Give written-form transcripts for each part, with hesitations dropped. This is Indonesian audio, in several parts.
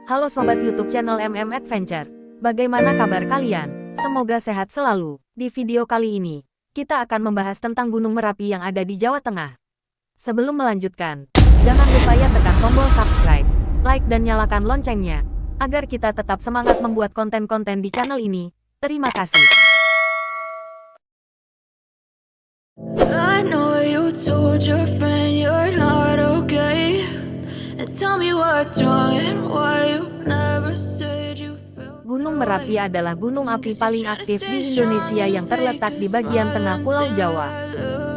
Halo Sobat YouTube channel Adventure. Bagaimana kabar kalian? Semoga sehat selalu. Di video kali ini, kita akan membahas tentang Gunung Merapi yang ada di Jawa Tengah. Sebelum melanjutkan, jangan lupa ya tekan tombol subscribe, like dan nyalakan loncengnya, agar kita tetap semangat membuat konten-konten di channel ini. Terima kasih. I know you told your friend you're not okay, and tell me what's wrong and why you never said you felt. Gunung Merapi adalah gunung api paling aktif di Indonesia yang terletak di bagian tengah Pulau Jawa.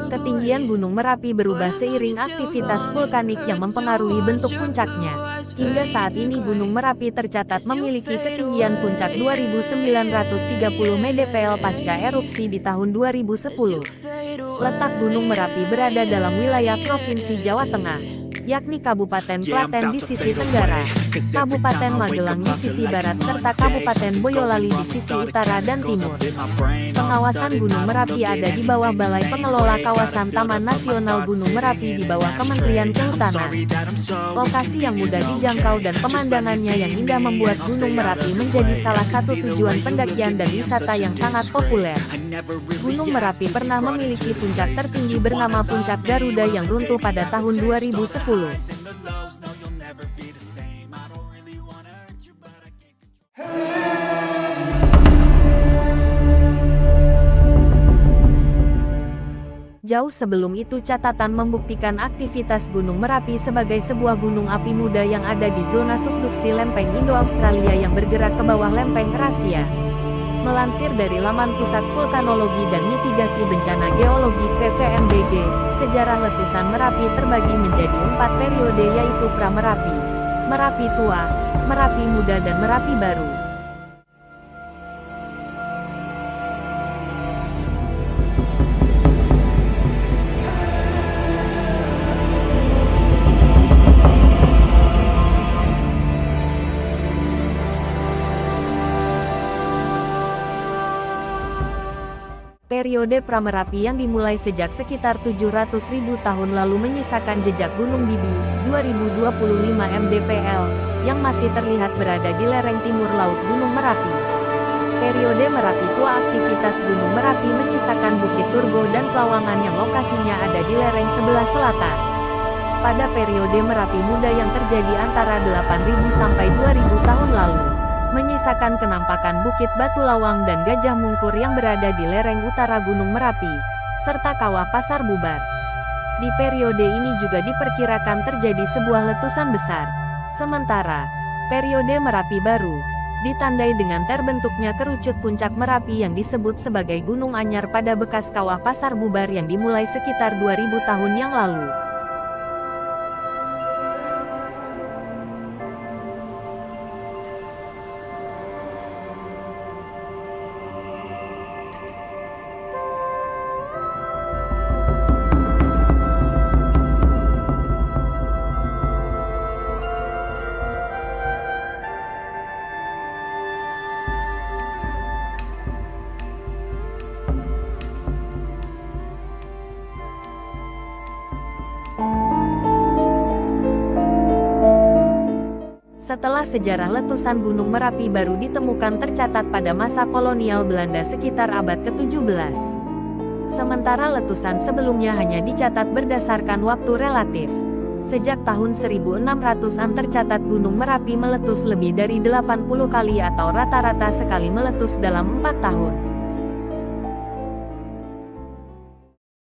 Ketinggian Gunung Merapi berubah seiring aktivitas vulkanik yang mempengaruhi bentuk puncaknya. Hingga saat ini Gunung Merapi tercatat memiliki ketinggian puncak 2.930 mdpl pasca erupsi di tahun 2010. Letak Gunung Merapi berada dalam wilayah Provinsi Jawa Tengah, yakni Kabupaten Klaten di sisi tenggara, Kabupaten Magelang di sisi barat, serta Kabupaten Boyolali di sisi utara dan timur. Pengawasan Gunung Merapi ada di bawah Balai Pengelola Kawasan Taman Nasional Gunung Merapi di bawah Kementerian Kehutanan. Lokasi yang mudah dijangkau dan pemandangannya yang indah membuat Gunung Merapi menjadi salah satu tujuan pendakian dan wisata yang sangat populer. Gunung Merapi pernah memiliki puncak tertinggi bernama Puncak Garuda yang runtuh pada tahun 2010. Jauh sebelum itu catatan membuktikan aktivitas Gunung Merapi sebagai sebuah gunung api muda yang ada di zona subduksi lempeng Indo-Australia yang bergerak ke bawah lempeng Eurasia. Melansir dari laman Pusat Vulkanologi dan Mitigasi Bencana Geologi (PVMBG), sejarah letusan Merapi terbagi menjadi 4 periode, yaitu Pra-Merapi, Merapi Tua, Merapi Muda dan Merapi Baru. Periode Pra-Merapi yang dimulai sejak sekitar 700.000 tahun lalu menyisakan jejak Gunung Bibi, 2025 mdpl, yang masih terlihat berada di lereng timur laut Gunung Merapi. Periode Merapi Tua, aktivitas Gunung Merapi menyisakan Bukit Turgo dan Plawangan yang lokasinya ada di lereng sebelah selatan. Pada periode Merapi Muda yang terjadi antara 8.000 sampai 2.000 tahun lalu, menyisakan kenampakan Bukit Batu Lawang dan Gajah Mungkur yang berada di lereng utara Gunung Merapi, serta Kawah Pasar Bubar. Di periode ini juga diperkirakan terjadi sebuah letusan besar. Sementara, periode Merapi Baru ditandai dengan terbentuknya kerucut puncak Merapi yang disebut sebagai Gunung Anyar pada bekas Kawah Pasar Bubar yang dimulai sekitar 2.000 tahun yang lalu. Setelah sejarah letusan Gunung Merapi baru ditemukan tercatat pada masa kolonial Belanda sekitar abad ke-17. Sementara letusan sebelumnya hanya dicatat berdasarkan waktu relatif. Sejak tahun 1600-an tercatat Gunung Merapi meletus lebih dari 80 kali atau rata-rata sekali meletus dalam 4 tahun.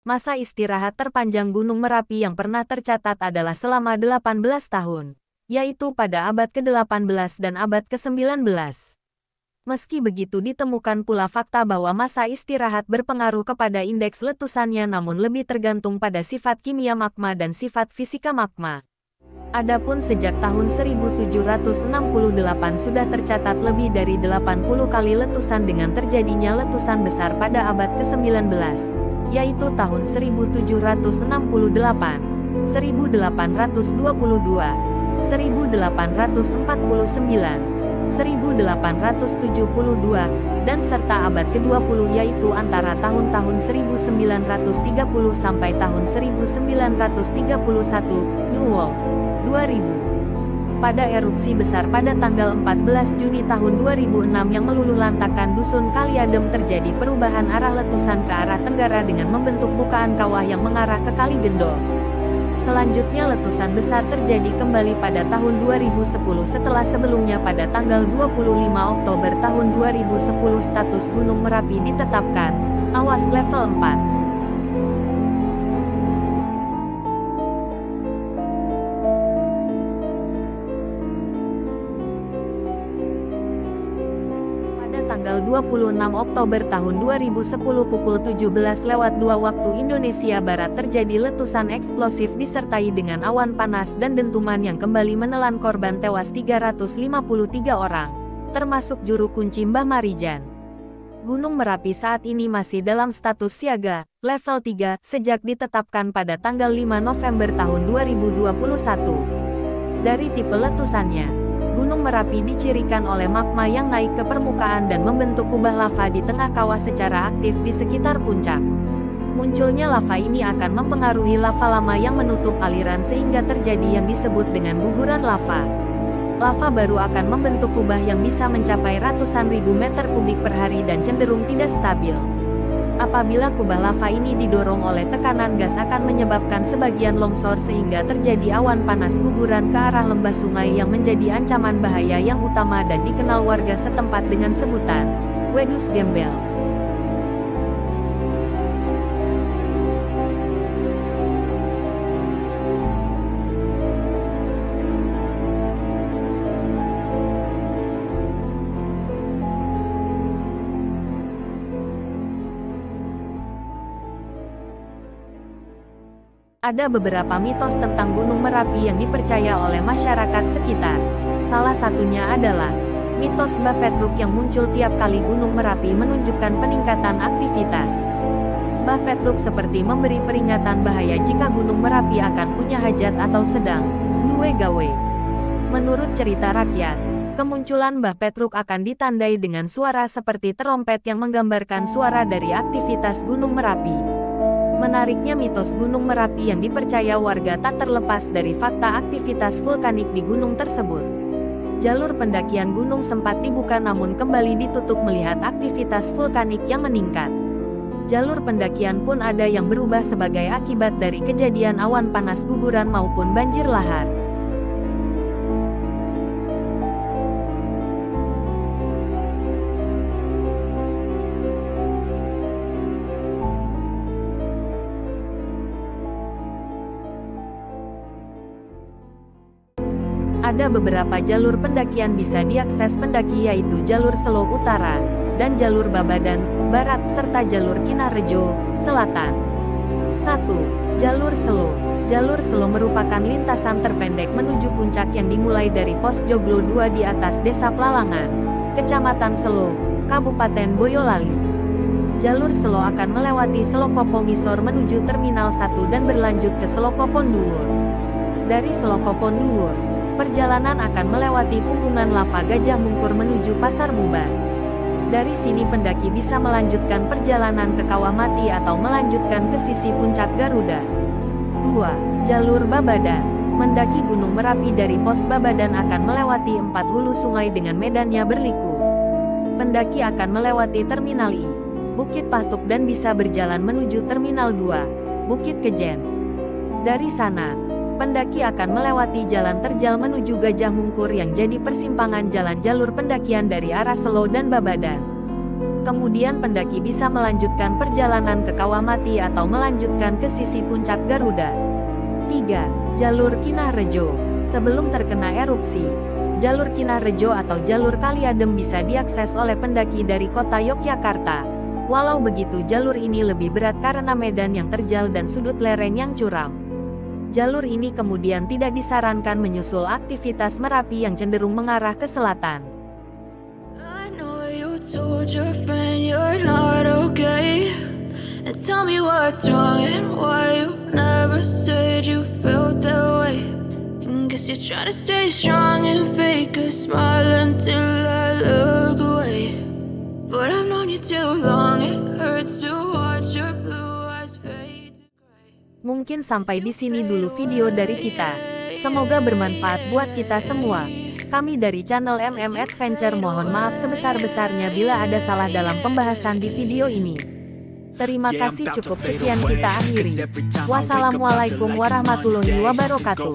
Masa istirahat terpanjang Gunung Merapi yang pernah tercatat adalah selama 18 tahun. Yaitu pada abad ke-18 dan abad ke-19. Meski begitu ditemukan pula fakta bahwa masa istirahat berpengaruh kepada indeks letusannya, namun lebih tergantung pada sifat kimia magma dan sifat fisika magma. Adapun sejak tahun 1768 sudah tercatat lebih dari 80 kali letusan dengan terjadinya letusan besar pada abad ke-19, yaitu tahun 1768, 1822, 1849, 1872, dan serta abad ke-20 yaitu antara tahun-tahun 1930 sampai tahun 1931, New World, 2000. pada erupsi besar pada tanggal 14 Juni tahun 2006 yang meluluhlantakkan dusun Kaliadem terjadi perubahan arah letusan ke arah tenggara dengan membentuk bukaan kawah yang mengarah ke Kali Gendol. Selanjutnya letusan besar terjadi kembali pada tahun 2010 setelah sebelumnya pada tanggal 25 Oktober tahun 2010 status Gunung Merapi ditetapkan awas level 4. Tanggal 26 Oktober tahun 2010 pukul 17.02 waktu Indonesia Barat terjadi letusan eksplosif disertai dengan awan panas dan dentuman yang kembali menelan korban tewas 353 orang, termasuk juru kunci Mbah Marijan. Gunung Merapi saat ini masih dalam status siaga, level 3, sejak ditetapkan pada tanggal 5 November tahun 2021. Dari tipe letusannya, Gunung Merapi dicirikan oleh magma yang naik ke permukaan dan membentuk kubah lava di tengah kawah secara aktif di sekitar puncak. Munculnya lava ini akan mempengaruhi lava lama yang menutup aliran sehingga terjadi yang disebut dengan guguran lava. Lava baru akan membentuk kubah yang bisa mencapai ratusan ribu meter kubik per hari dan cenderung tidak stabil. Apabila kubah lava ini didorong oleh tekanan gas akan menyebabkan sebagian longsor sehingga terjadi awan panas guguran ke arah lembah sungai yang menjadi ancaman bahaya yang utama dan dikenal warga setempat dengan sebutan Wedus Gembel. Ada beberapa mitos tentang Gunung Merapi yang dipercaya oleh masyarakat sekitar. Salah satunya adalah mitos Mbah Petruk yang muncul tiap kali Gunung Merapi menunjukkan peningkatan aktivitas. Mbah Petruk seperti memberi peringatan bahaya jika Gunung Merapi akan punya hajat atau sedang duwe gawe. Menurut cerita rakyat, kemunculan Mbah Petruk akan ditandai dengan suara seperti terompet yang menggambarkan suara dari aktivitas Gunung Merapi. Menariknya mitos Gunung Merapi yang dipercaya warga tak terlepas dari fakta aktivitas vulkanik di gunung tersebut. Jalur pendakian gunung sempat dibuka namun kembali ditutup melihat aktivitas vulkanik yang meningkat. Jalur pendakian pun ada yang berubah sebagai akibat dari kejadian awan panas guguran maupun banjir lahar. Ada beberapa jalur pendakian bisa diakses pendaki yaitu jalur Selo Utara, dan jalur Babadan, Barat serta jalur Kinarrejo, Selatan. 1. Jalur Selo. Jalur Selo merupakan lintasan terpendek menuju puncak yang dimulai dari Pos Joglo 2 di atas Desa Plalangan, Kecamatan Selo, Kabupaten Boyolali. Jalur Selo akan melewati Selokopo Ngisor menuju Terminal 1 dan berlanjut ke Selokopon Dhuwur. Dari Selokopon Dhuwur, perjalanan akan melewati punggungan lava Gajah Mungkur menuju Pasar Bubar. Dari sini pendaki bisa melanjutkan perjalanan ke Kawah Mati atau melanjutkan ke sisi puncak Garuda. 2. Jalur Babadan. Mendaki Gunung Merapi dari Pos Babadan akan melewati 4 hulu sungai dengan medannya berliku. Pendaki akan melewati Terminal I, Bukit Patuk dan bisa berjalan menuju Terminal 2, Bukit Kejen. Dari sana, pendaki akan melewati jalan terjal menuju Gajah Mungkur yang jadi persimpangan jalan jalur pendakian dari arah Selo dan Babadan. Kemudian pendaki bisa melanjutkan perjalanan ke Kawah Mati atau melanjutkan ke sisi puncak Garuda. 3. Jalur Kinarrejo. Sebelum terkena erupsi, jalur Kinarrejo atau jalur Kaliadem bisa diakses oleh pendaki dari kota Yogyakarta. Walau begitu jalur ini lebih berat karena medan yang terjal dan sudut lereng yang curam. Jalur ini kemudian tidak disarankan menyusul aktivitas Merapi yang cenderung mengarah ke selatan. I know you told your friend you're not okay, and tell me what's wrong and why you never said you felt that way. And guess you're trying to stay strong and fake a smile until I look away. But I've known you too long, it hurts to watch your blue eyes fade to gray. Mungkin sampai di sini dulu video dari kita. Semoga bermanfaat buat kita semua. Kami dari channel Adventure mohon maaf sebesar-besarnya bila ada salah dalam pembahasan di video ini. Terima kasih, cukup sekian kita akhiri. Wassalamualaikum warahmatullahi wabarakatuh.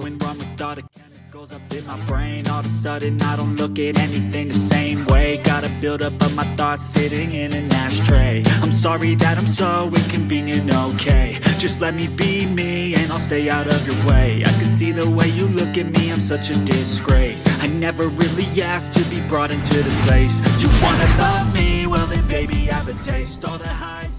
Goes up in my brain, all of a sudden I don't look at anything the same way. Gotta build up of my thoughts sitting in an ashtray. I'm sorry that I'm so inconvenient, okay. Just let me be me and I'll stay out of your way. I can see the way you look at me, I'm such a disgrace. I never really asked to be brought into this place. You wanna love me, well then baby I have a taste. All the highs